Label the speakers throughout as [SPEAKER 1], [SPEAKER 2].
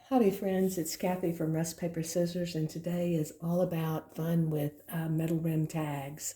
[SPEAKER 1] Howdy friends, it's Kathy from RustPaperScissors, and today is all about fun with metal rim tags.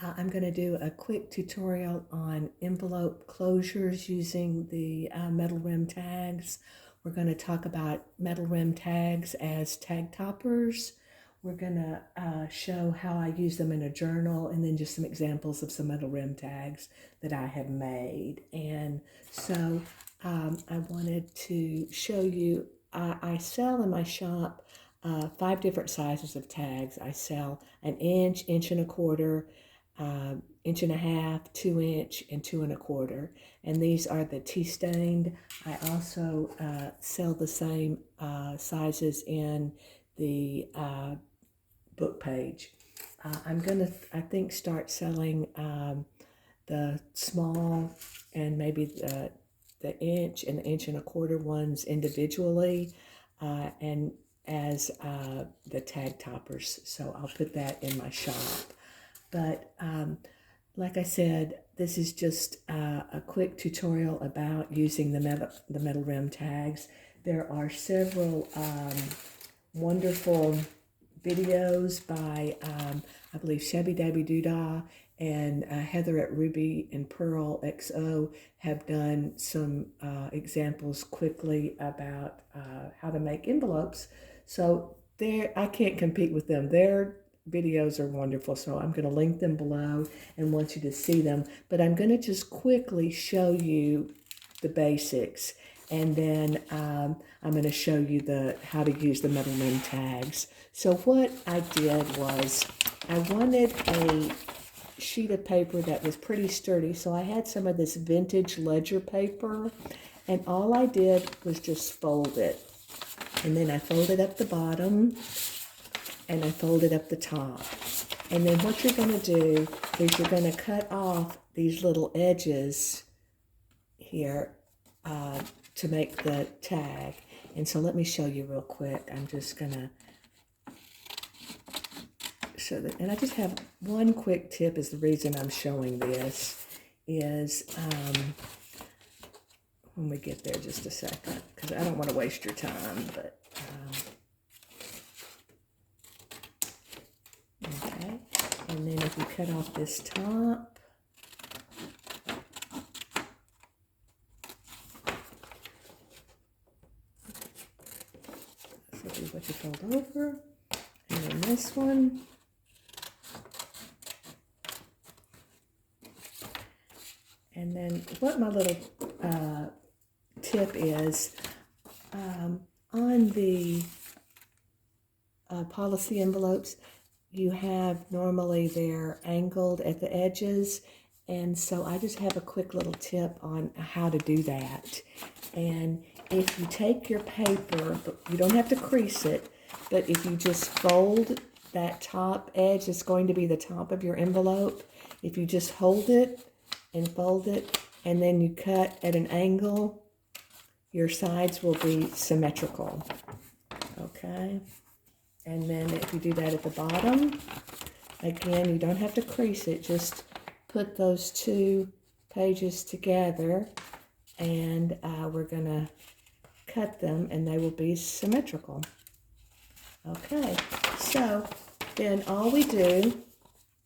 [SPEAKER 1] I'm going to do a quick tutorial on envelope closures using the metal rim tags. We're going to talk about metal rim tags as tag toppers. We're going to show how I use them in a journal, and then just some examples of some metal rim tags that I have made. And so I wanted to show you, I sell in my shop 5 different sizes of tags. I sell an inch, inch and a quarter, inch and a half, 2 inch, and 2 1/4. And these are the tea stained. I also sell the same sizes in the book page. I'm gonna, I think, start selling the small and maybe the inch and the inch and a quarter ones individually and as the tag toppers. So I'll put that in my shop. But like I said, this is just a quick tutorial about using the metal rim tags. There are several wonderful videos by, I believe, Shabbydabbydoodah and Heather at Ruby&Peralxo have done some examples quickly about how to make envelopes. So I can't compete with them. Their videos are wonderful, so I'm going to link them below and want you to see them. But I'm going to just quickly show you the basics, and then I'm going to show you how to use the metal rim tags. So what I did was I wanted a sheet of paper that was pretty sturdy, so I had some of this vintage ledger paper, and all I did was just fold it. And then I folded up the bottom, and I folded up the top. And then what you're going to do is you're going to cut off these little edges here to make the tag. And so let me show you real quick. I'm just going to show that. And I just have one quick tip. Is the reason I'm showing this is when we get there, just a second, because I don't want to waste your time. But okay, and then if you cut off this top, this will be what you fold over, and then this one. And then what my little tip is, on the policy envelopes, you have normally they're angled at the edges, and so I just have a quick little tip on how to do that. And if you take your paper, you don't have to crease it, but if you just fold that top edge, it's going to be the top of your envelope. If you just hold it and fold it, and then you cut at an angle, your sides will be symmetrical. Okay? And then if you do that at the bottom, again, you don't have to crease it, just put those 2 pages together, and we're gonna cut them, and they will be symmetrical. Okay, so then all we do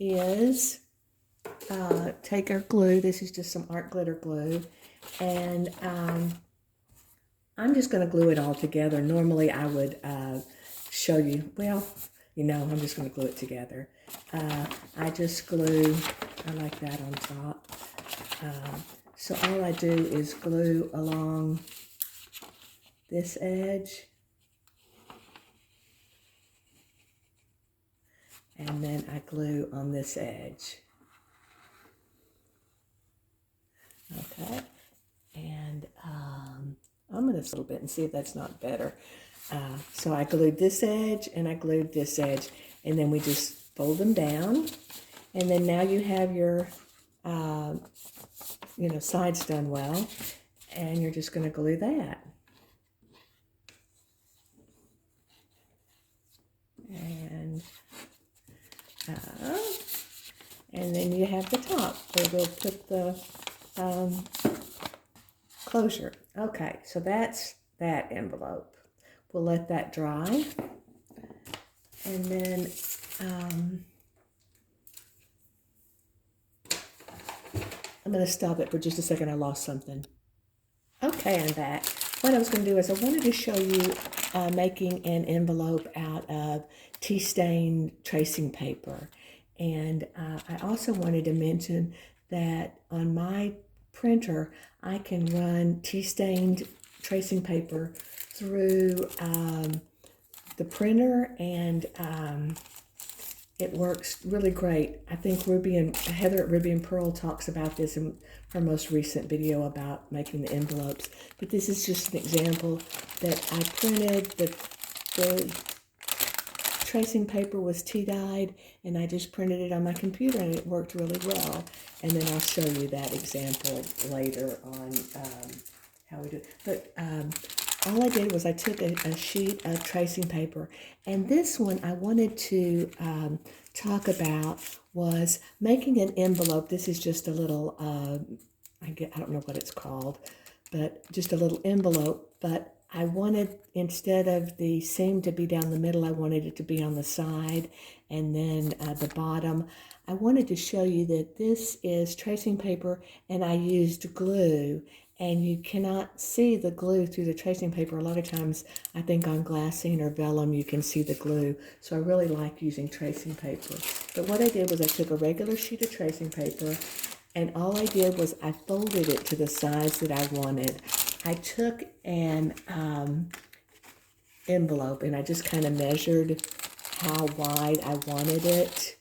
[SPEAKER 1] is take our glue. This is just some art glitter glue, and I'm just going to glue it all together. Normally I would show you, well, you know, I'm just going to glue it together. I just glue, I like that on top. So all I do is glue along this edge, and then I glue on this edge. Okay, and I'm going to a little bit and see if that's not better. So I glued this edge and I glued this edge, and then we just fold them down, and then now you have your you know, sides done well, and you're just going to glue that. And then you have the top where we'll put the closure. Okay, so that's that envelope. we'll let that dry. And then I'm going to stop it for just a second. I lost something. Okay, I'm back. What I was going to do is I wanted to show you making an envelope out of tea stain tracing paper. And I also wanted to mention that on my printer, I can run tea stained tracing paper through the printer, and it works really great. I think Heather at Ruby and Pearl talks about this in her most recent video about making the envelopes. But this is just an example that I printed. The tracing paper was tea dyed, and I just printed it on my computer, and it worked really well. And then I'll show you that example later on how we do it. But all I did was I took a sheet of tracing paper, and this one I wanted to talk about was making an envelope. This is just a little, I don't know what it's called, but just a little envelope. But I wanted, instead of the seam to be down the middle, I wanted it to be on the side and then the bottom. I wanted to show you that this is tracing paper, and I used glue. And you cannot see the glue through the tracing paper. A lot of times, I think on Glassine or vellum, you can see the glue. So I really like using tracing paper. But what I did was I took a regular sheet of tracing paper, and all I did was I folded it to the size that I wanted. I took an envelope, and I just kind of measured how wide I wanted it.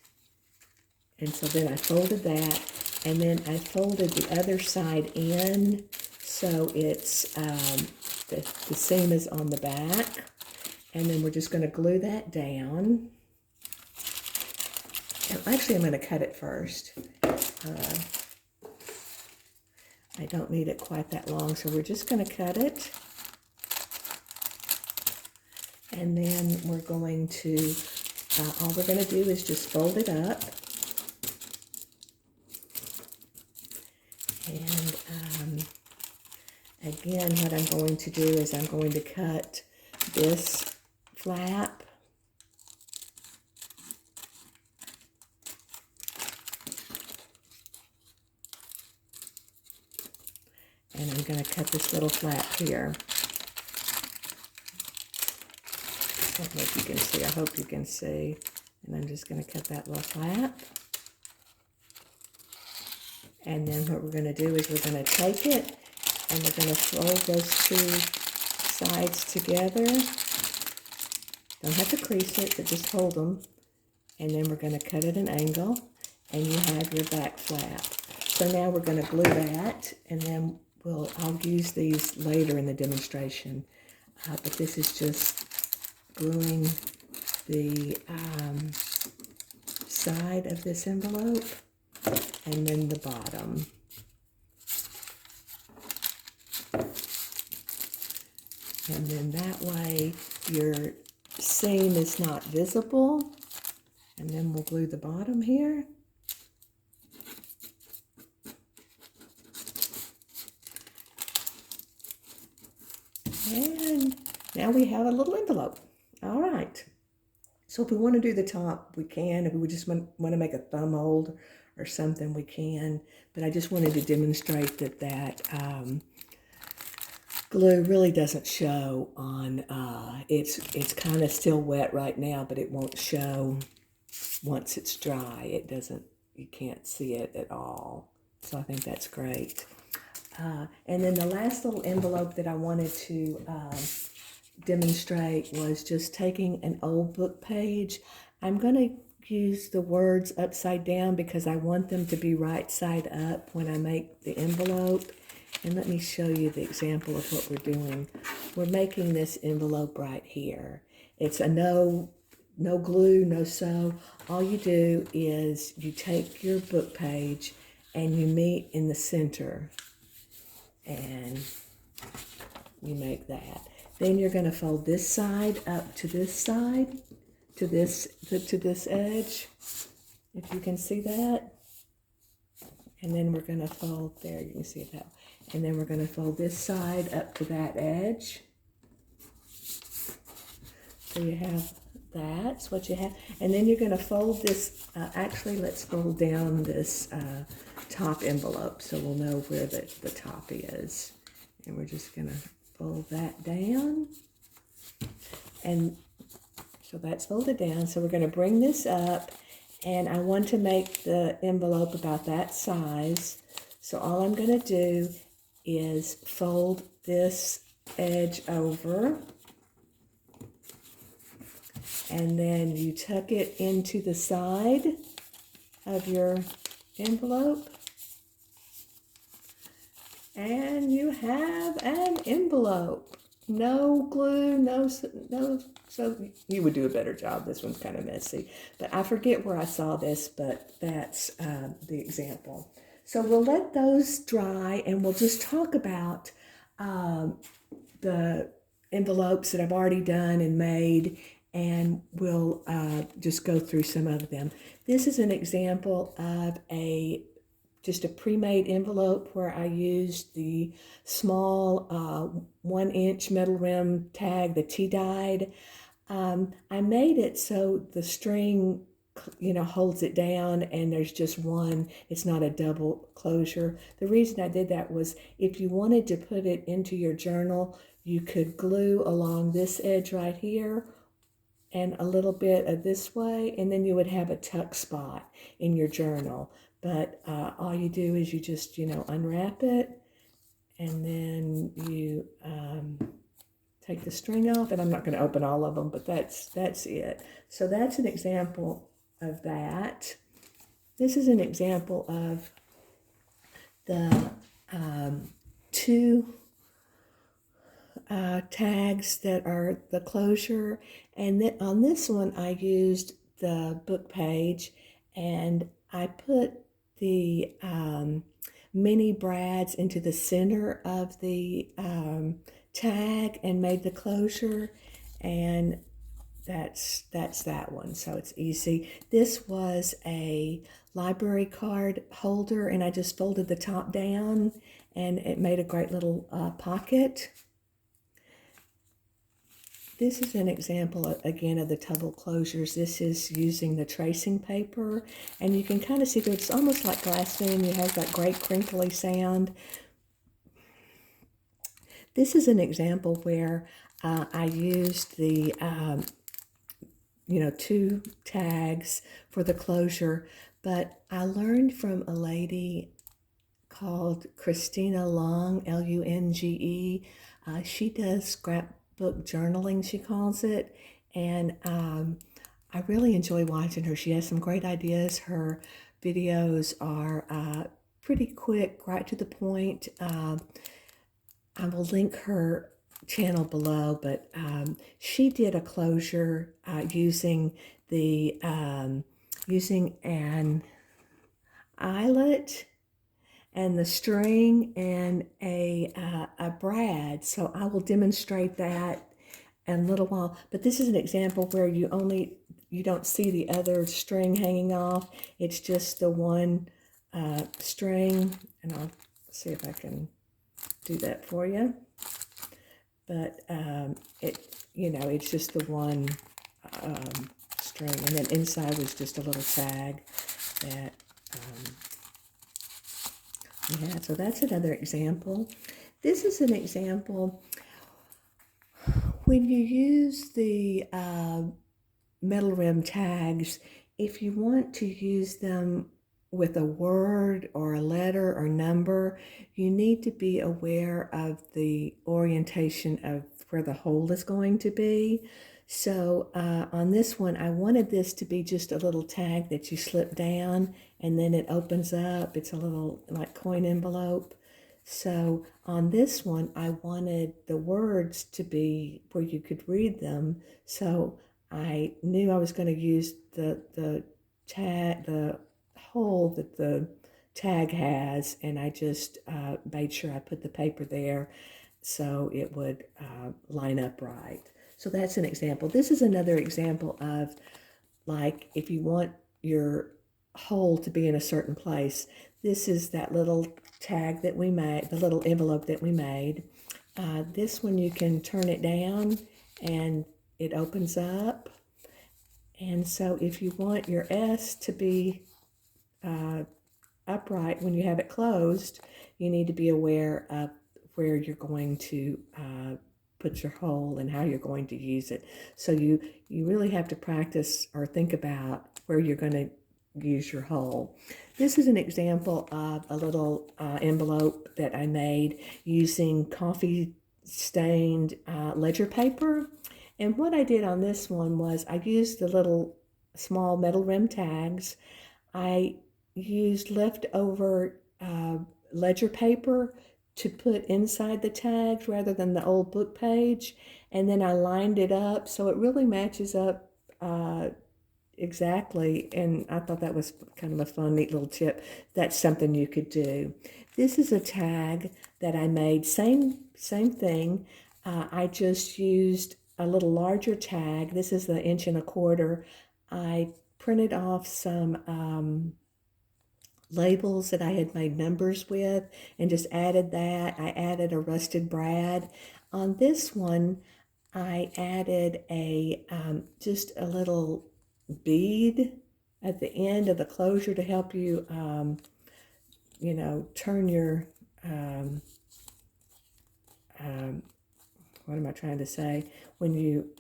[SPEAKER 1] And so then I folded that, and then I folded the other side in, so it's the seam is on the back. And then we're just going to glue that down. And actually, I'm going to cut it first. I don't need it quite that long, so we're just going to cut it. And then we're going to, all we're going to do is just fold it up. And again, what I'm going to do is I'm going to cut this flap. And I'm going to cut this little flap here. I don't know if you can see. I hope you can see. And I'm just going to cut that little flap. And then what we're going to do is we're going to take it and we're going to fold those two sides together. Don't have to crease it, but just hold them. And then we're going to cut at an angle, and you have your back flap. So now we're going to glue that, and then I'll use these later in the demonstration. But this is just gluing the side of this envelope, and then the bottom. And then that way your seam is not visible. And then we'll glue the bottom here. And now we have a little envelope. All right. So if we want to do the top, we can. If we just want to make a thumb hold or something, we can. But I just wanted to demonstrate that glue really doesn't show on, it's kind of still wet right now, but it won't show once it's dry. It doesn't, you can't see it at all. So I think that's great. And then the last little envelope that I wanted to demonstrate was just taking an old book page. I'm going to use the words upside down because I want them to be right side up when I make the envelope. And let me show you the example of what we're doing. We're making this envelope right here. It's a no glue, no sew. All you do is you take your book page and you meet in the center. And you make that. Then you're going to fold this side up to this side, to this edge, if you can see that. And then we're going to fold there, you can see it that. And then we're going to fold this side up to that edge. So you have that's what you have. And then you're going to fold this, actually let's fold down this top envelope so we'll know where the top is. And we're just going to fold that down. And so that's folded down. So we're going to bring this up, and I want to make the envelope about that size. So all I'm going to do is fold this edge over, and then you tuck it into the side of your envelope, and you have an envelope. No glue, no, so you would do a better job. This one's kind of messy, but I forget where I saw this, but that's the example. So we'll let those dry, and we'll just talk about the envelopes that I've already done and made, and we'll just go through some of them. This is an example of just a pre-made envelope where I used the small 1-inch metal rim tag, the T-dyed. I made it so the string, holds it down, and there's just one. It's not a double closure. The reason I did that was if you wanted to put it into your journal, you could glue along this edge right here and a little bit of this way, and then you would have a tuck spot in your journal. But all you do is you just, unwrap it, and then you take the string off, and I'm not going to open all of them, but that's it. So that's an example of that. This is an example of the two tags that are the closure, and on this one I used the book page, and I put the mini brads into the center of the tag and made the closure, and that's that one. So it's easy. This was a library card holder, and I just folded the top down, and it made a great little pocket. This is an example, again, of the double closures. This is using the tracing paper, and you can kind of see that it's almost like Glassine. It has that great crinkly sound. This is an example where I used the, two tags for the closure, but I learned from a lady called Christina Leung, L-U-N-G-E. She does scrapbook journaling, she calls it, and I really enjoy watching her. She has some great ideas. Her videos are pretty quick, right to the point. I will link her channel below, but she did a closure using an eyelet and the string and a brad. So I will demonstrate that in a little while. But this is an example where you don't see the other string hanging off. It's just the one string, and I'll see if I can do that for you. But it's just the one string, and then inside was just a little tag that we had. So that's another example. This is an example when you use the metal rim tags. If you want to use them with a word or a letter or number, you need to be aware of the orientation of where the hole is going to be. So on this one, I wanted this to be just a little tag that you slip down and then it opens up. It's a little like coin envelope. So on this one, I wanted the words to be where you could read them. So I knew I was going to use the hole that the tag has, and I just made sure I put the paper there so it would line up right. So that's an example. This is another example of, like, if you want your hole to be in a certain place, this is that little tag that we made, the little envelope that we made. This one you can turn it down and it opens up. And so if you want your S to be upright when you have it closed, you need to be aware of where you're going to put your hole and how you're going to use it. So you really have to practice or think about where you're going to use your hole. This is an example of a little envelope that I made using coffee stained ledger paper. And what I did on this one was I used the little small metal rim tags. I used leftover ledger paper to put inside the tags rather than the old book page, and then I lined it up so it really matches up exactly, and I thought that was kind of a fun, neat little tip. That's something you could do. This is a tag that I made, same thing. I just used a little larger tag. This is the 1.25 inch. I printed off some labels that I had made numbers with and just added that. I added a rusted brad. On this one, I added a just a little bead at the end of the closure to help you, you know, turn your, what am I trying to say? When you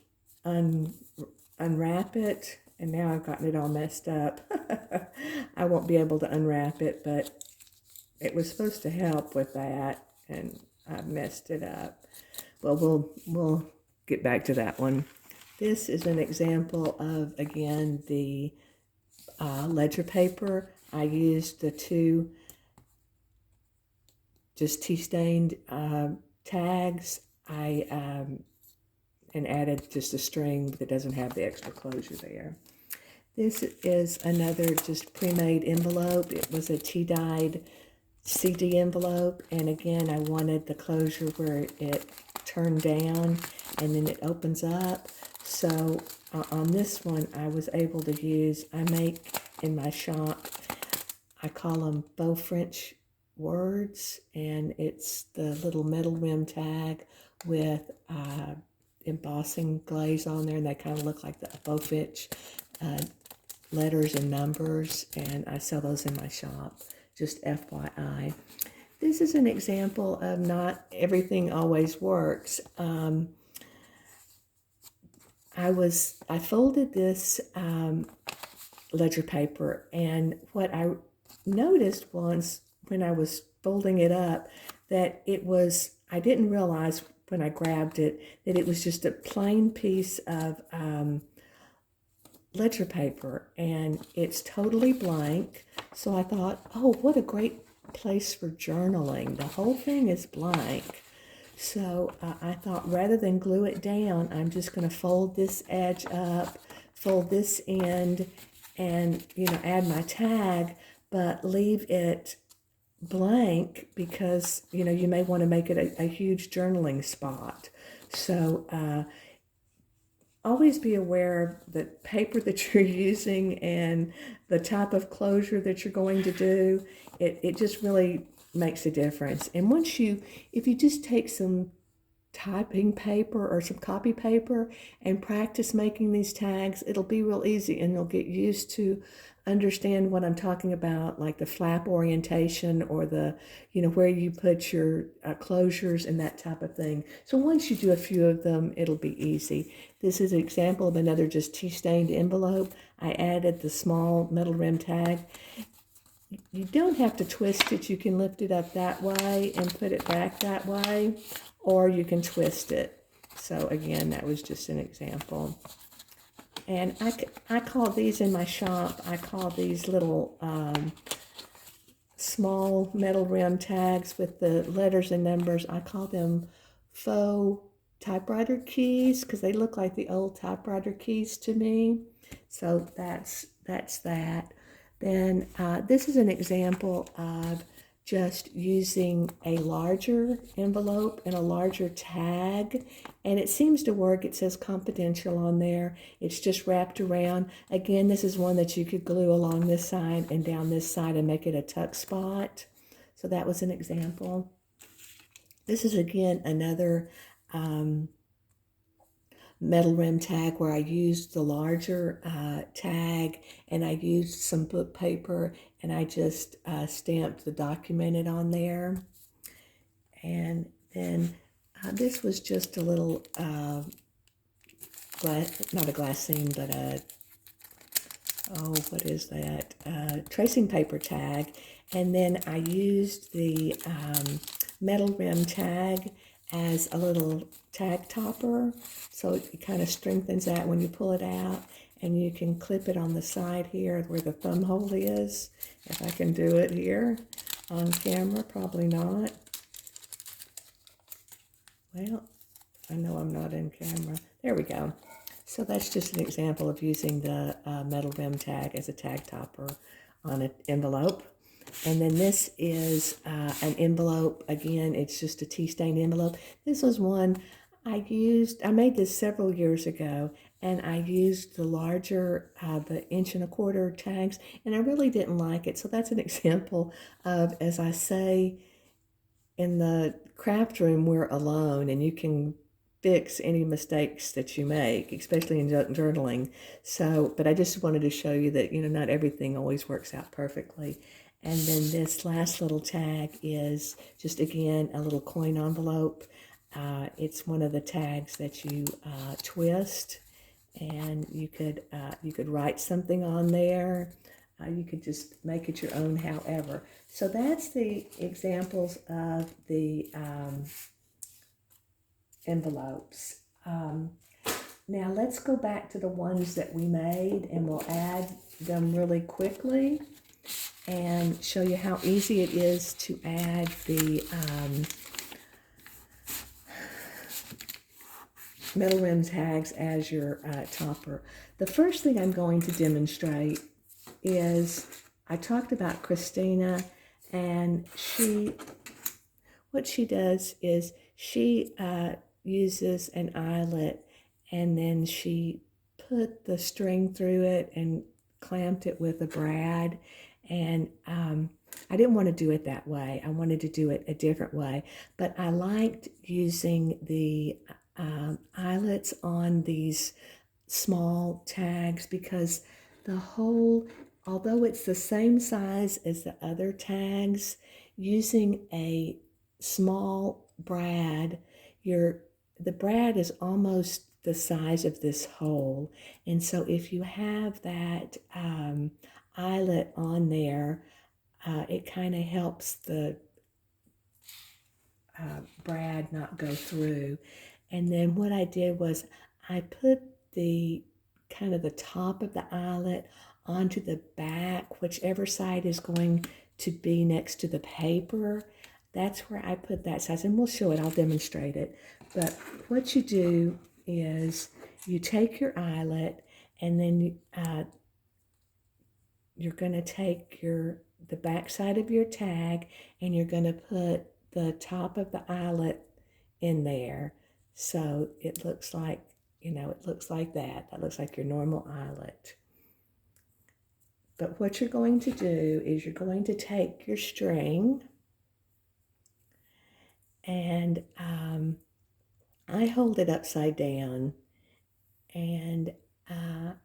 [SPEAKER 1] unwrap it, and now I've gotten it all messed up. I won't be able to unwrap it, but it was supposed to help with that, and I messed it up. Well, we'll get back to that one. This is an example of, again, the ledger paper. I used the two just tea-stained tags. And added just a string that doesn't have the extra closure there. This is another just pre-made envelope. It was a tea-dyed CD envelope, and again, I wanted the closure where it turned down and then it opens up. So on this one, I was able to use, I make in my shop, I call them faux French words, and it's the little metal rim tag with embossing glaze on there, and they kind of look like the faux French letters and numbers, and I sell those in my shop, just FYI. This is an example of not everything always works. I folded this ledger paper, and what I noticed once when I was folding it up that I didn't realize when I grabbed it that it was just a plain piece of ledger paper, and it's totally blank. So I thought, oh, what a great place for journaling. The whole thing is blank. So I thought, rather than glue it down, I'm just going to fold this edge up, fold this end, and, you know, add my tag, but leave it blank because, you know, you may want to make it a huge journaling spot. So always be aware of the paper that you're using and the type of closure that you're going to do. It just really makes a difference. And if you just take some typing paper or some copy paper and practice making these tags, it'll be real easy, and you'll get used to understand what I'm talking about, like the flap orientation or the, you know, where you put your closures and that type of thing. So once you do a few of them, it'll be easy. This is an example of another just tea-stained envelope. I added the small metal rim tag. You don't have to twist it. You can lift it up that way and put it back that way, or you can twist it. So again, that was just an example. And I call these in my shop, I call these little small metal rim tags with the letters and numbers, I call them faux typewriter keys because they look like the old typewriter keys to me. So that's that. Then this is an example of just using a larger envelope and a larger tag, and it seems to work. It says confidential on there. It's just wrapped around. Again, this is one that you could glue along this side and down this side and make it a tuck spot. So that was an example. This is again another metal rim tag where I used the larger tag, and I used some book paper, and I just stamped the documented on there. And then this was just a little not a glassine, but a, oh, what is that? Tracing paper tag. And then I used the metal rim tag as a little tag topper. So it kind of strengthens that when you pull it out. And you can clip it on the side here where the thumb hole is. If I can do it here on camera, probably not. Well, I know I'm not in camera. There we go. So that's just an example of using the metal rim tag as a tag topper on an envelope. And then this is an envelope. Again, it's just a tea stain envelope. This was one I made this several years ago, and I used the larger, the 1¼ inch tags, and I really didn't like it. So that's an example of, as I say, in the craft room, we're alone, and you can fix any mistakes that you make, especially in journaling. So, but I just wanted to show you that, not everything always works out perfectly. And then this last little tag is just, again, a little coin envelope. It's one of the tags that you twist, and you could write something on there. You could just make it your own, however. So that's the examples of the envelopes. Now let's go back to the ones that we made, and we'll add them really quickly and show you how easy it is to add the metal rim tags as your topper. The first thing I'm going to demonstrate is, I talked about Christina, and what she does is she uses an eyelet, and then she put the string through it and clamped it with a brad. And I didn't want to do it that way. I wanted to do it a different way. But I liked using the eyelets on these small tags, because the whole, although it's the same size as the other tags, using a small brad, the brad is almost the size of this hole. And so if you have that eyelet on there, it kind of helps the brad not go through. And then what I did was I put the top of the eyelet onto the back, whichever side is going to be next to the paper. That's where I put that size, and we'll show it, I'll demonstrate it. But what you do is you take your eyelet, and then you're going to take the back side of your tag, and you're going to put the top of the eyelet in there. So it looks like, it looks like that. That looks like your normal eyelet. But what you're going to do is you're going to take your string, and I hold it upside down, and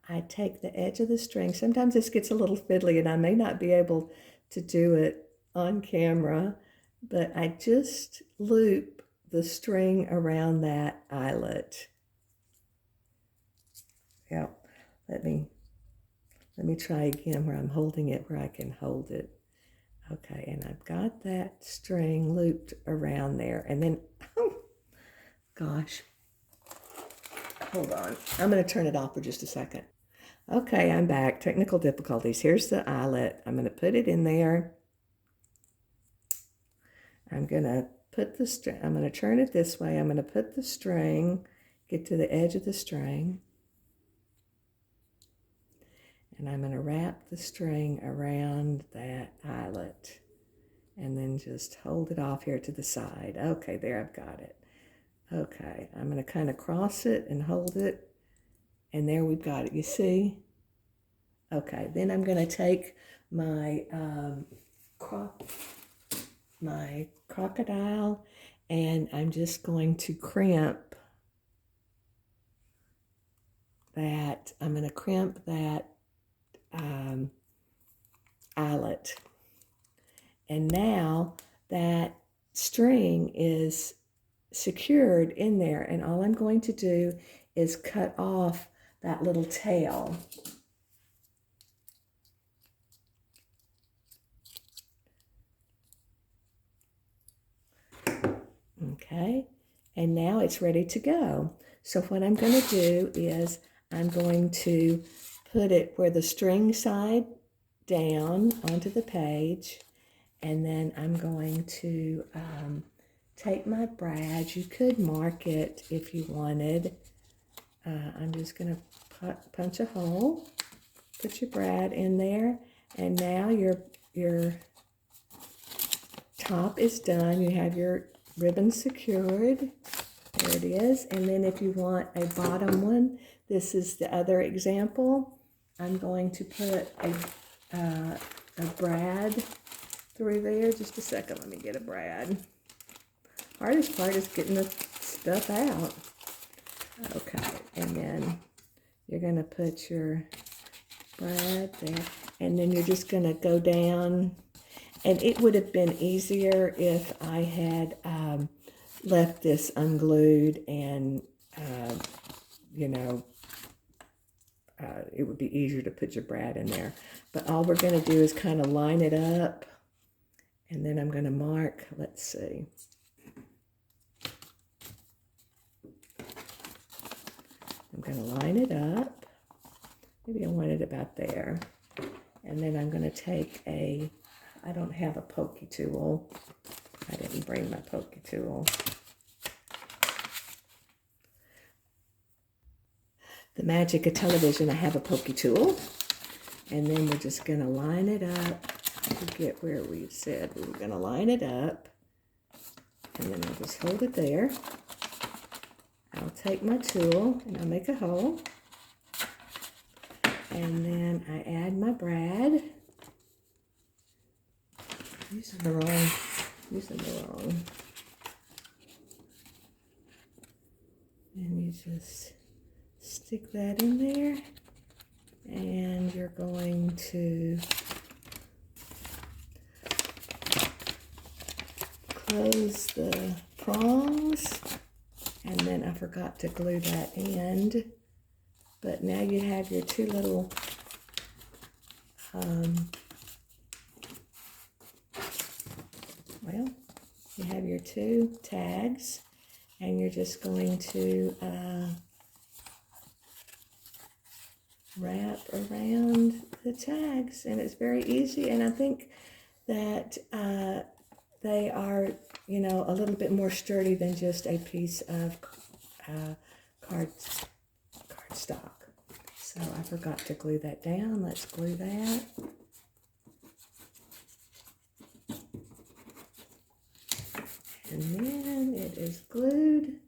[SPEAKER 1] I take the edge of the string. Sometimes this gets a little fiddly, and I may not be able to do it on camera, but I just loop the string around that eyelet. Yeah, let me try again where I'm holding it, where I can hold it. Okay, and I've got that string looped around there, and then, oh gosh, hold on. I'm going to turn it off for just a second. Okay, I'm back. Technical difficulties. Here's the eyelet. I'm going to put it in there. I'm going to put the string, I'm going to turn it this way. I'm going to put the string, get to the edge of the string, and I'm going to wrap the string around that eyelet, and then just hold it off here to the side. Okay, there, I've got it. Okay, I'm going to kind of cross it and hold it, and there we've got it. You see? Okay, then I'm going to take my crocodile, and I'm just going to crimp that, I'm going to crimp that eyelet. And now that string is secured in there, and all I'm going to do is cut off that little tail. Okay, and now it's ready to go. So what I'm going to do is I'm going to put it where the string side down onto the page, and then I'm going to take my brad. You could mark it if you wanted. I'm just going to punch a hole, put your brad in there, and now your top is done. You have your ribbon secured. There it is. And then if you want a bottom one, this is the other example. I'm going to put a brad through there. Just a second, let me get a brad. Hardest part is getting the stuff out. Okay, and then you're going to put your brad there, and then you're just going to go down. And it would have been easier if I had left this unglued, and you know, it would be easier to put your brad in there. But all we're going to do is kind of line it up, and then I'm going to mark, let's see. I'm going to line it up. Maybe I want it about there. And then I'm going to take I don't have a pokey tool. I didn't bring my pokey tool. The magic of television, I have a pokey tool. And then we're just going to line it up to get where we said we were going to line it up. And then I'll just hold it there. I'll take my tool and I'll make a hole. And then I add my brad. Using the wrong. And you just stick that in there. And you're going to close the prongs. And then I forgot to glue that end. But now you have your two little you have your two tags, and you're just going to wrap around the tags, and it's very easy. And I think that they are, you know, a little bit more sturdy than just a piece of cardstock. So I forgot to glue that down. Let's glue that. And then it is glued.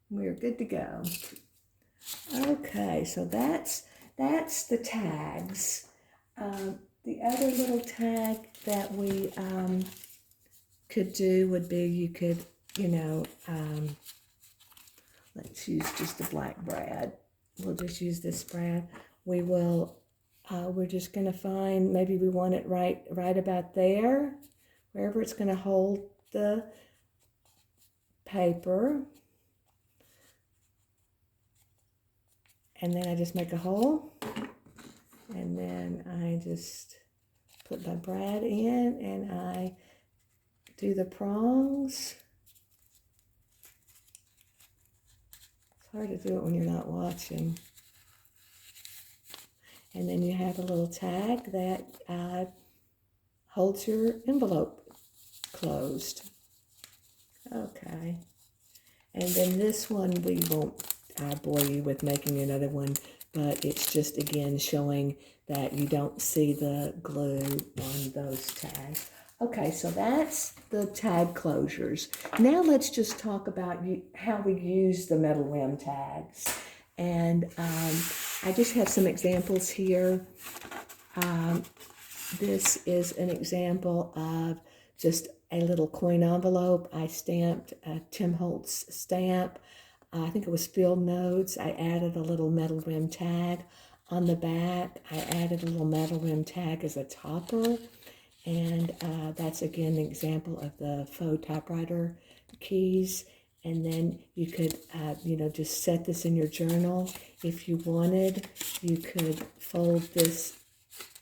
[SPEAKER 1] We're good to go. Okay, so that's the tags. The other little tag that we could do would be, you could, you know, let's use just a black brad. We'll just use this brad. We will, we're just going to find, maybe we want it right about there, wherever it's going to hold the paper. And then I just make a hole, and then I just put my brad in, and I do the prongs. It's hard to do it when you're not watching. And then you have a little tag that holds your envelope closed. Okay. And then this one, we won't bore you with making another one, but it's just, again, showing that you don't see the glue on those tags. Okay, so that's the tag closures. Now let's just talk about how we use the metal rim tags. And I just have some examples here. This is an example of just a little coin envelope. I stamped a Tim Holtz stamp. I think it was Field Notes. I added a little metal rim tag on the back. I added a little metal rim tag as a topper. And that's again an example of the faux typewriter keys. And then you could, just set this in your journal. If you wanted, you could fold this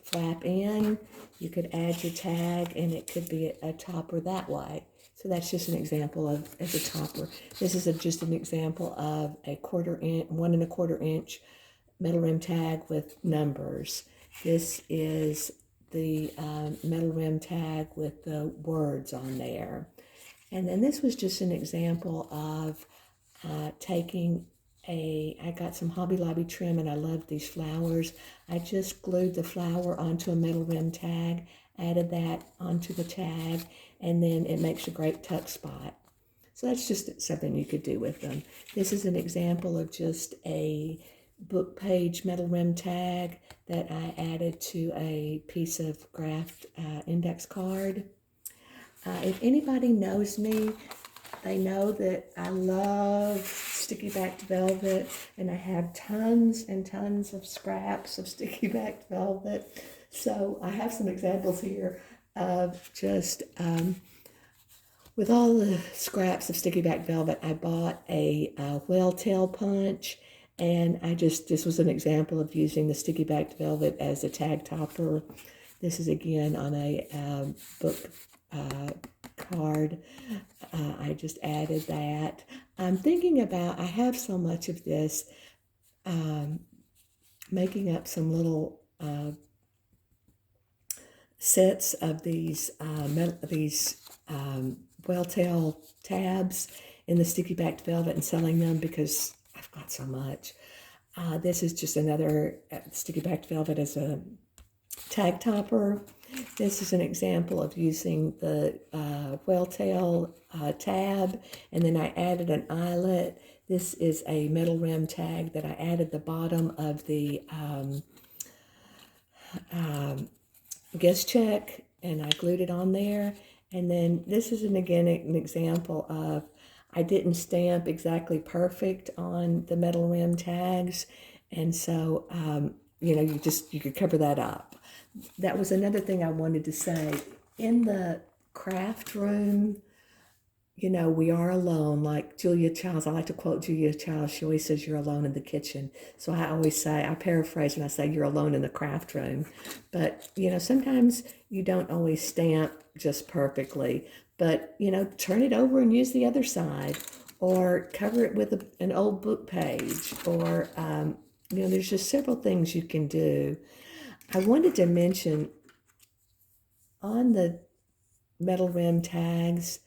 [SPEAKER 1] flap in. You could add your tag, and it could be a topper that way. So that's just an example of as a topper. This is just an example of a 1 1/4 inch metal rim tag with numbers. This is the metal rim tag with the words on there. And then this was just an example of taking I got some Hobby Lobby trim, and I love these flowers. I just glued the flower onto a metal rim tag, added that onto the tag, and then it makes a great tuck spot. So that's just something you could do with them. This is an example of just a book page metal rim tag that I added to a piece of graphed index card. If anybody knows me, they know that I love sticky backed velvet, and I have tons and tons of scraps of sticky backed velvet. So I have some examples here of just with all the scraps of sticky backed velvet. I bought a whale tail punch, and this was an example of using the sticky backed velvet as a tag topper. This is again on a book card. I just added that. I'm thinking about, I have so much of this, making up some little sets of these whale tail tabs in the sticky backed velvet and selling them because I've got so much. This is just another sticky backed velvet as a tag topper. This is an example of using the whale tail tab, and then I added an eyelet. This is a metal rim tag that I added the bottom of the guest check, and I glued it on there. And then this is again an example of I didn't stamp exactly perfect on the metal rim tags, and so you could cover that up. That was another thing I wanted to say. In the craft room, we are alone. Like Julia Childs, I like to quote Julia Childs. She always says, "You're alone in the kitchen." So I always say, I paraphrase when I say, "You're alone in the craft room." But, sometimes you don't always stamp just perfectly. But, turn it over and use the other side. Or cover it with an old book page. Or, there's just several things you can do. I wanted to mention on the metal rim tags,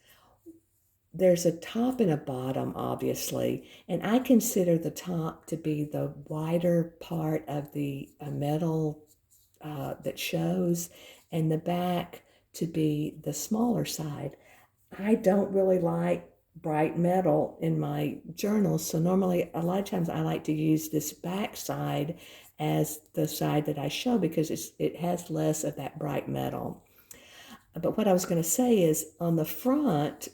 [SPEAKER 1] there's a top and a bottom, obviously, and I consider the top to be the wider part of the metal that shows, and the back to be the smaller side. I don't really like bright metal in my journals, so normally a lot of times I like to use this back side as the side that I show because it has less of that bright metal. But what I was going to say is on the front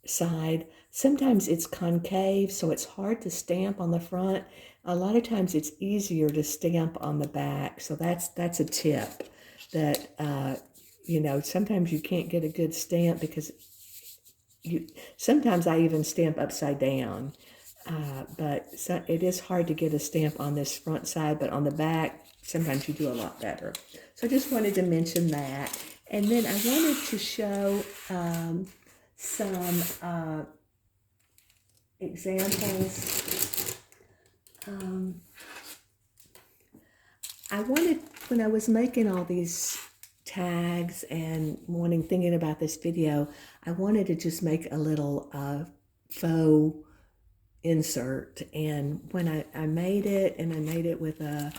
[SPEAKER 1] side, sometimes it's concave, so it's hard to stamp on the front. A lot of times it's easier to stamp on the back, so that's a tip that sometimes you can't get a good stamp because sometimes I even stamp upside down. But it is hard to get a stamp on this front side, but on the back, sometimes you do a lot better. So I just wanted to mention that. And then I wanted to show some examples. When I was making all these tags and thinking about this video, I wanted to just make a little faux insert. And when I made it, and I made it with a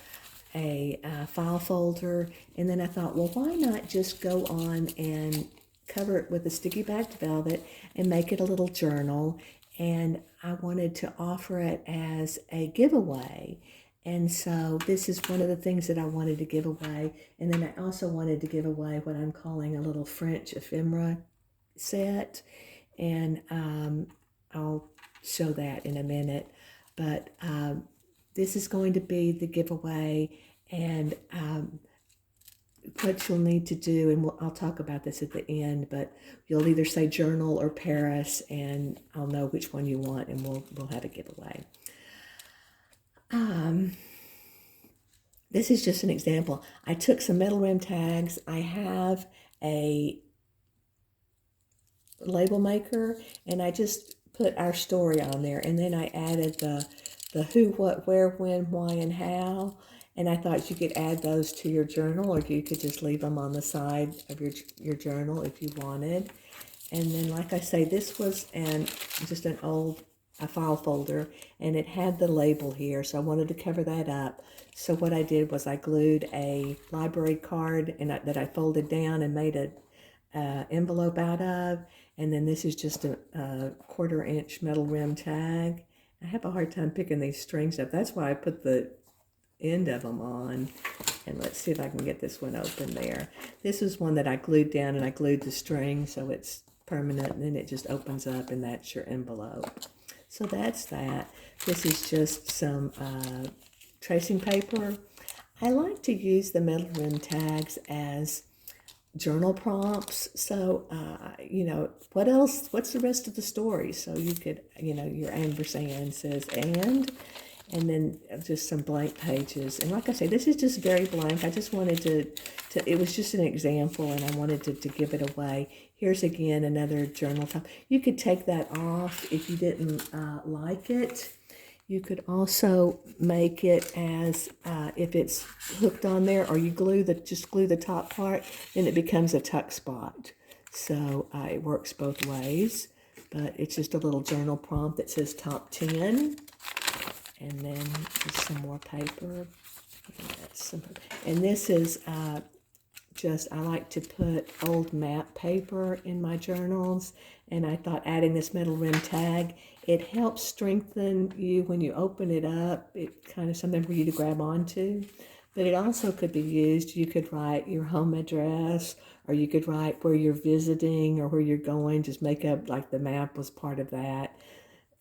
[SPEAKER 1] file folder, and then I thought, well, why not just go on and cover it with a sticky backed velvet and make it a little journal. And I wanted to offer it as a giveaway. And so this is one of the things that I wanted to give away. And then I also wanted to give away what I'm calling a little French ephemera set. And I'll show that in a minute. But this is going to be the giveaway, and what you'll need to do, and I'll talk about this at the end, but you'll either say journal or Paris, and I'll know which one you want, and we'll have a giveaway. This is just an example. I took some metal rim tags. I have a label maker, and I just put our story on there, and then I added the who, what, where, when, why, and how. And I thought you could add those to your journal, or you could just leave them on the side of your journal if you wanted. And then, like I say, this was just an old file folder, and it had the label here, so I wanted to cover that up. So what I did was I glued a library card that I folded down and made an envelope out of. And then this is just a 1/4 inch metal rim tag. I have a hard time picking these strings up. That's why I put the end of them on. And let's see if I can get this one open there. This is one that I glued down, and I glued the string so it's permanent, and then it just opens up, and that's your envelope. So that's that. This is just some tracing paper. I like to use the metal rim tags as journal prompts. So, you know, what else? What's the rest of the story? So you could, you know, your ampersand says and then just some blank pages. And like I say, this is just very blank. I just wanted to it was just an example, and I wanted to give it away. Here's again another journal top. You could take that off if you didn't like it. You could also make it as if it's hooked on there, or you just glue the top part, then it becomes a tuck spot. So it works both ways, but it's just a little journal prompt that says top 10. And then just some more paper. And this is I like to put old map paper in my journals, and I thought adding this metal rim tag, it helps strengthen you when you open it up. It's kind of something for you to grab onto, but it also could be used. You could write your home address, or you could write where you're visiting or where you're going. Just make up like the map was part of that.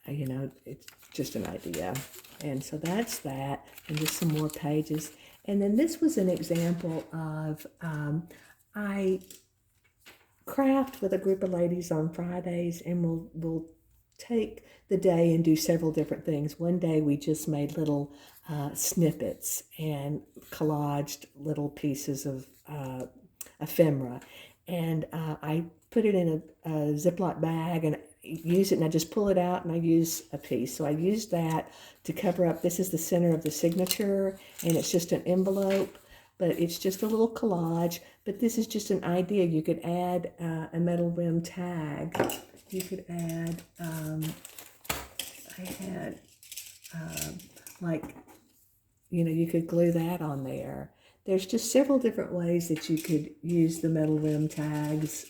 [SPEAKER 1] You know, it's just an idea. And so that's that, and just some more pages. And then this was an example of, I craft with a group of ladies on Fridays, and we'll take the day and do several different things. One day we just made little snippets and collaged little pieces of ephemera. And I put it in a Ziploc bag and use it, and I just pull it out and I use a piece. So I used that to cover up. This is the center of the signature, and it's just an envelope, but it's just a little collage. But this is just an idea. You could add a metal rim tag. You could add, I had like, you know, you could glue that on there. There's just several different ways that you could use the metal rim tags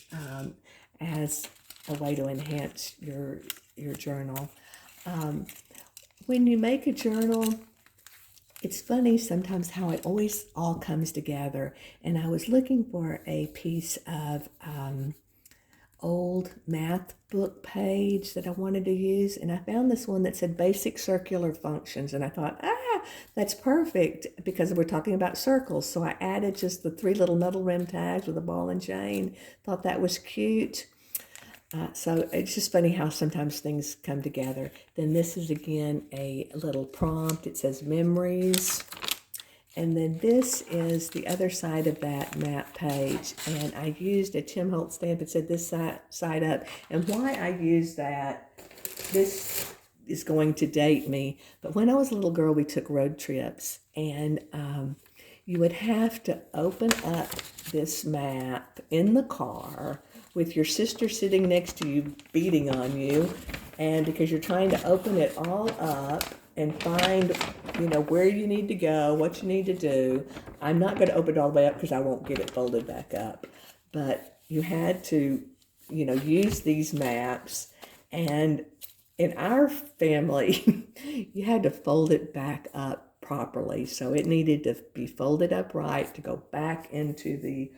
[SPEAKER 1] as a way to enhance your journal. When you make a journal, it's funny sometimes how it always all comes together. And I was looking for a piece of old math book page that I wanted to use, and I found this one that said basic circular functions, and I thought, that's perfect because we're talking about circles. So I added just the 3 little metal rim tags with a ball and chain. Thought that was cute. So it's just funny how sometimes things come together. Then this is again a little prompt. It says memories. And then this is the other side of that map page. And I used a Tim Holtz stamp. It said this side up. And why I used that, this is going to date me. But when I was a little girl, we took road trips. And you would have to open up this map in the car with your sister sitting next to you beating on you, and because you're trying to open it all up and find, you know, where you need to go, what you need to do. I'm not going to open it all the way up because I won't get it folded back up, but you had to, you know, use these maps. And in our family, you had to fold it back up properly, so it needed to be folded up right to go back into the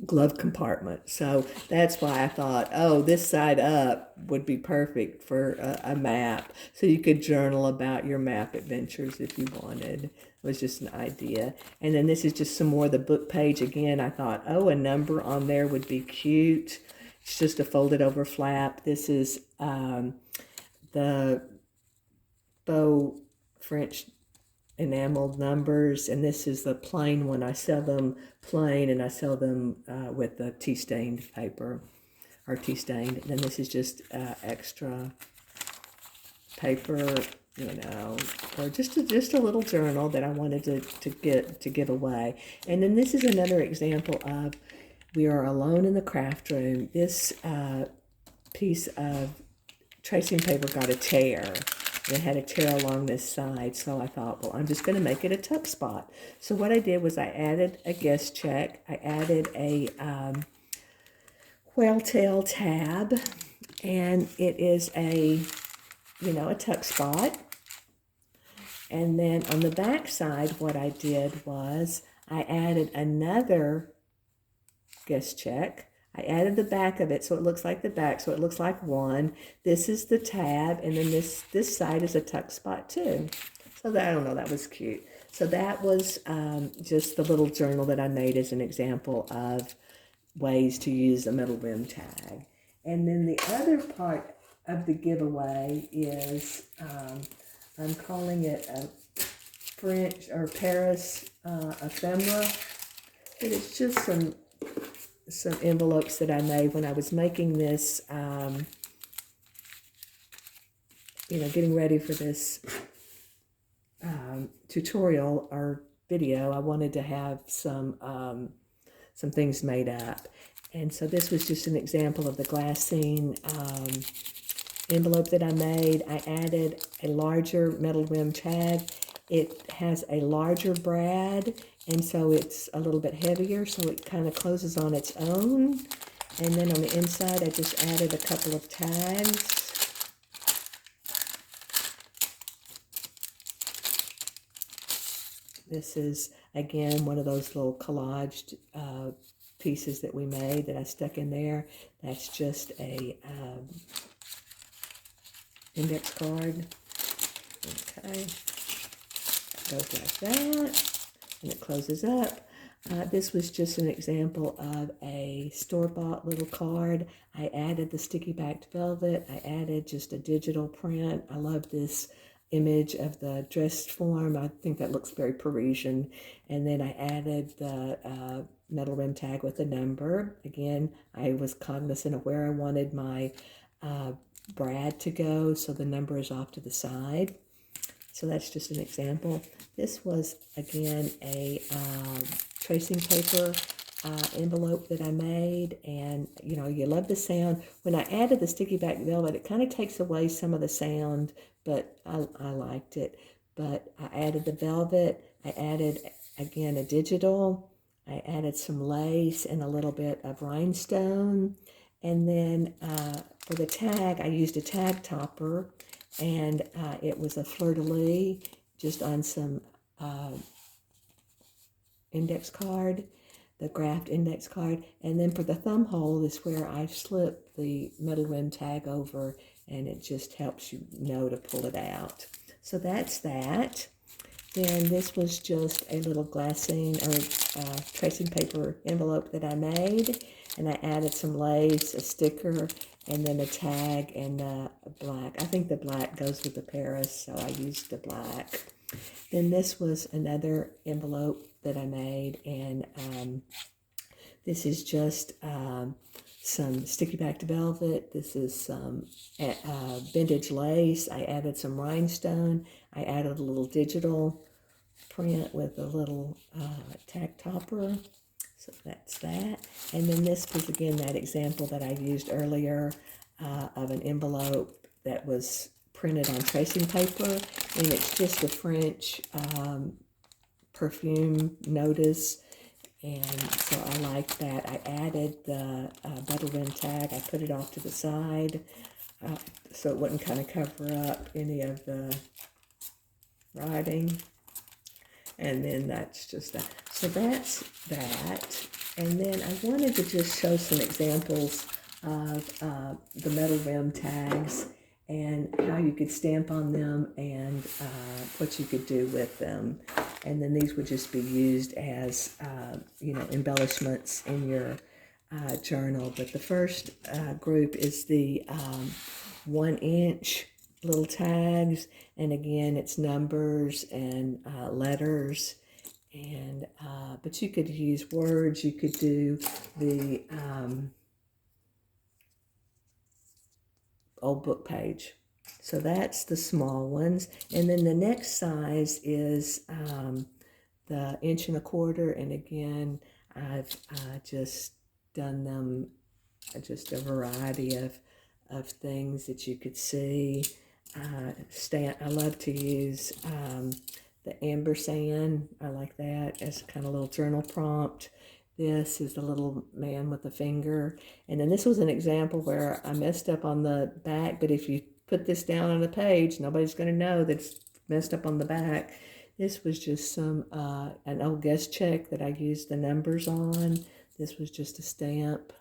[SPEAKER 1] glove compartment. So that's why I thought, oh, this side up would be perfect for a map. So you could journal about your map adventures if you wanted. It was just an idea. And then this is just some more of the book page. Again, I thought, oh, a number on there would be cute. It's just a folded over flap. This is the faux French enameled numbers, and this is the plain one. I sell them plain, and I sell them with the tea stained paper or tea stained. And then this is just extra paper, you know, or just a little journal that I wanted to give away. And then this is another example of we are alone in the craft room. This piece of tracing paper got a tear. It had a tear along this side, so I thought, well, I'm just going to make it a tuck spot. So what I did was I added a guest check. I added a whale tail tab, and it is a, you know, a tuck spot. And then on the back side, what I did was I added another guest check. I added the back of it so it looks like the back, so it looks like one. This is the tab, and then this side is a tuck spot too. So that, I don't know, that was cute. So that was just the little journal that I made as an example of ways to use a metal rim tag. And then the other part of the giveaway is, I'm calling it a French or Paris ephemera. But it's just some envelopes that I made when I was making this, you know, getting ready for this tutorial or video. I wanted to have some things made up. And so this was just an example of the Glassine envelope that I made. I added a larger metal rim tag. It has a larger brad, and so it's a little bit heavier, so it kind of closes on its own. And then on the inside, I just added a couple of tags. This is, again, one of those little collaged pieces that we made that I stuck in there. That's just a index card. Okay. Goes like that, and it closes up. This was just an example of a store-bought little card. I added the sticky backed velvet. I added just a digital print. I love this image of the dress form. I think that looks very Parisian. And then I added the metal rim tag with a number. Again, I was cognizant of where I wanted my brad to go, so the number is off to the side. So that's just an example. This was, again, a tracing paper envelope that I made. And, you know, you love the sound. When I added the sticky back velvet, it kind of takes away some of the sound, but I liked it. But I added the velvet. I added, again, a digital. I added some lace and a little bit of rhinestone. And then for the tag, I used a tag topper. And it was a fleur-de-lis just on some index card, the graphed index card. And then for the thumb hole is where I slip the metal rim tag over, and it just helps you know to pull it out. So that's that. Then this was just a little Glassine or tracing paper envelope that I made. And I added some lace, a sticker, and then a tag and a black. I think the black goes with the Paris, so I used the black. Then this was another envelope that I made, and this is just some sticky backed velvet. This is some vintage lace. I added some rhinestone. I added a little digital print with a little tag topper. So that's that. And then this was, again, that example that I used earlier of an envelope that was printed on tracing paper. And it's just a French perfume notice. And so I like that. I added the metal rim tag. I put it off to the side so it wouldn't kind of cover up any of the writing. And then that's just that. So that's that. And then I wanted to just show some examples of the metal rim tags and how you could stamp on them and what you could do with them. And then these would just be used as, embellishments in your journal. But the first group is the 1 inch little tags. And again, it's numbers and letters. And but you could use words. You could do the old book page. So that's the small ones. And then the next size is the 1.25 inch. And again, I've just done them just a variety of things that you could see. I love to use the ampersand. I like that as kind of a little journal prompt. This is the little man with the finger. And then this was an example where I messed up on the back, but if you put this down on the page, nobody's going to know that it's messed up on the back. This was just an old guest check that I used the numbers on. This was just a stamp.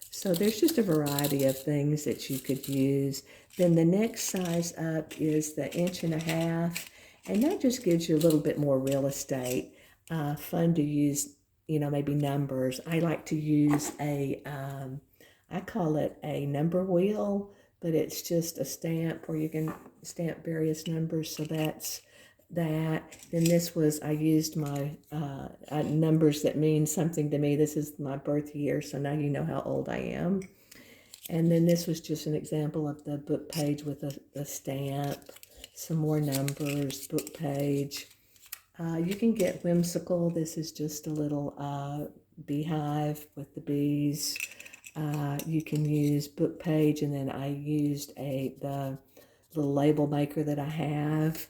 [SPEAKER 1] So there's just a variety of things that you could use. Then the next size up is the 1.5 inch, and that just gives you a little bit more real estate. Fun to use, maybe numbers. I like to use I call it a number wheel, but it's just a stamp where you can stamp various numbers. So that's that. Then this was, I used my numbers that mean something to me. This is my birth year, so now you know how old I am. And then this was just an example of the book page with a stamp, some more numbers, book page. You can get whimsical. This is just a little beehive with the bees. You can use book page, and then I used the little label maker that I have.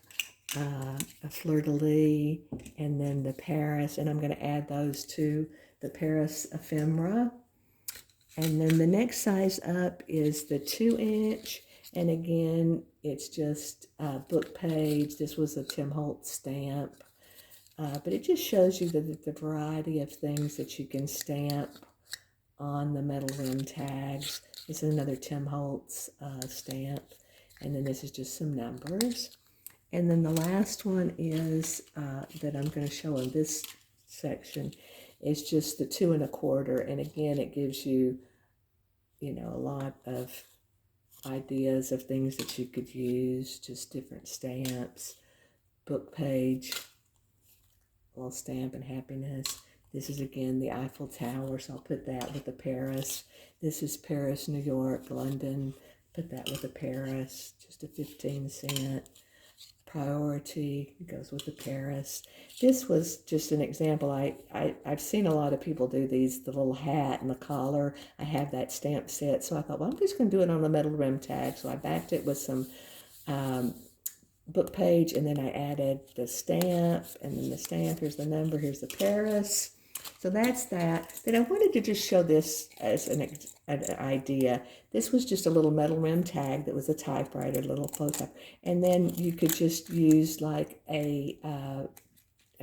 [SPEAKER 1] A fleur-de-lis, and then the Paris, and I'm going to add those to the Paris ephemera. And then the next size up is the 2 inch, and again, it's just a book page. This was a Tim Holtz stamp, but it just shows you the variety of things that you can stamp on the metal rim tags. This is another Tim Holtz stamp, and then this is just some numbers. And then the last one is that I'm going to show in this section is just the 2 1/4. And again, it gives you, a lot of ideas of things that you could use, just different stamps, book page, little stamp and happiness. This is again the Eiffel Tower, so I'll put that with the Paris. This is Paris, New York, London. Put that with the Paris, just a 15-cent. Priority goes with the Paris. This was just an example. I've seen a lot of people do these, the little hat and the collar. I have that stamp set, so I thought, well, I'm just going to do it on a metal rim tag. So I backed it with some book page, and then I added the stamp, and then the stamp, here's the number, here's the Paris. So that's that. Then I wanted to just show this as an idea. This was just a little metal rim tag that was a typewriter, a little photo. And then you could just use like a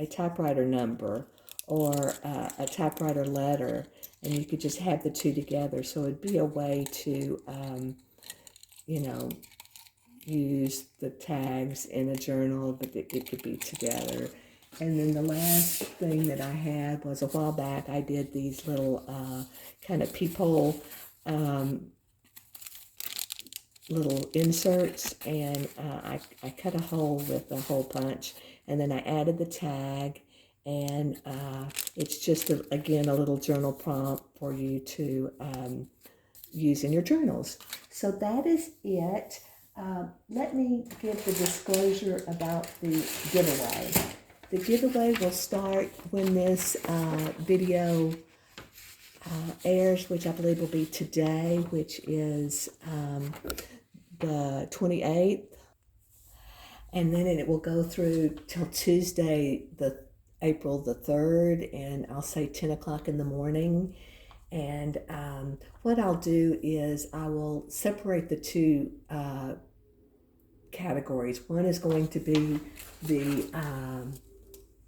[SPEAKER 1] typewriter number or a typewriter letter, and you could just have the two together. So it'd be a way to, use the tags in a journal, but it could be together. And then the last thing that I had was a while back, I did these little kind of peephole little inserts, and I cut a hole with a hole punch, and then I added the tag, and it's just, again, a little journal prompt for you to use in your journals. So that is it. Let me give the disclosure about the giveaway. The giveaway will start when this video airs, which I believe will be today, which is the 28th. And then it will go through till Tuesday, April the 3rd, and I'll say 10 o'clock in the morning. And what I'll do is I will separate the two categories. One is going to be the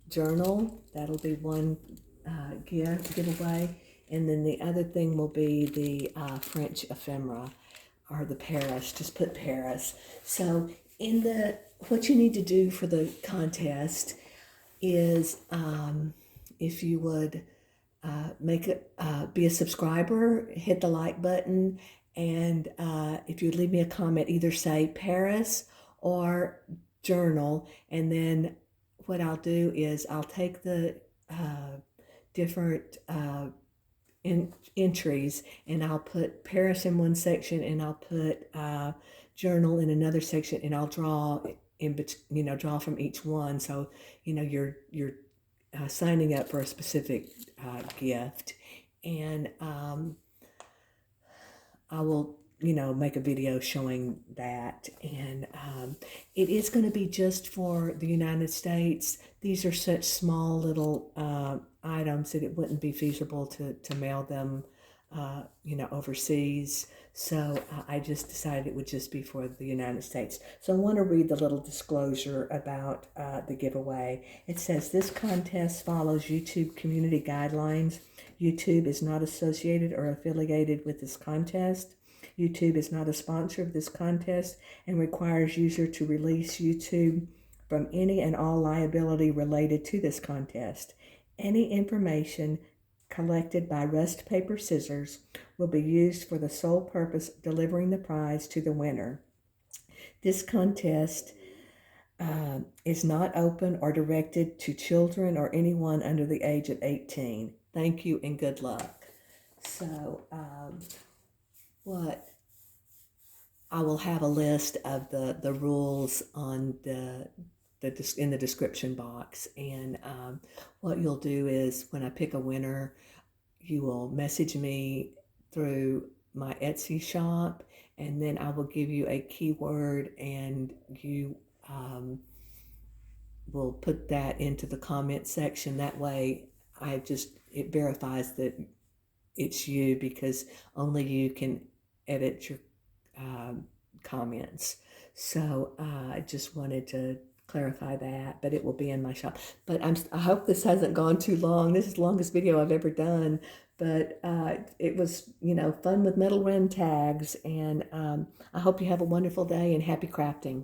[SPEAKER 1] journal. That'll be one giveaway. And then the other thing will be the French ephemera, or the Paris. Just put Paris. So what you need to do for the contest is, if you would be a subscriber, hit the like button, and if you leave me a comment, either say Paris or journal, and then what I'll do is I'll take the different entries, and I'll put Paris in one section, and I'll put journal in another section, and I'll draw draw from each one. So you're signing up for a specific gift, and I will make a video showing that. And it is going to be just for the United States. These are such small little items that it wouldn't be feasible to mail them overseas. So I just decided it would just be for the United States. So I want to read the little disclosure about the giveaway. It says, this contest follows YouTube community guidelines. YouTube is not associated or affiliated with this contest. YouTube is not a sponsor of this contest and requires user to release YouTube from any and all liability related to this contest. Any information collected by RustPaperScissors will be used for the sole purpose of delivering the prize to the winner. This contest is not open or directed to children or anyone under the age of 18. Thank you and good luck. So I will have a list of the rules on in the description box, and what you'll do is when I pick a winner, you will message me through my Etsy shop, and then I will give you a keyword, and you will put that into the comment section. That way it verifies that it's you, because only you can edit your comments. So I just wanted to clarify that, but it will be in my shop. But I hope this hasn't gone too long. This is the longest video I've ever done, but it was fun with metal rim tags, and I hope you have a wonderful day and happy crafting.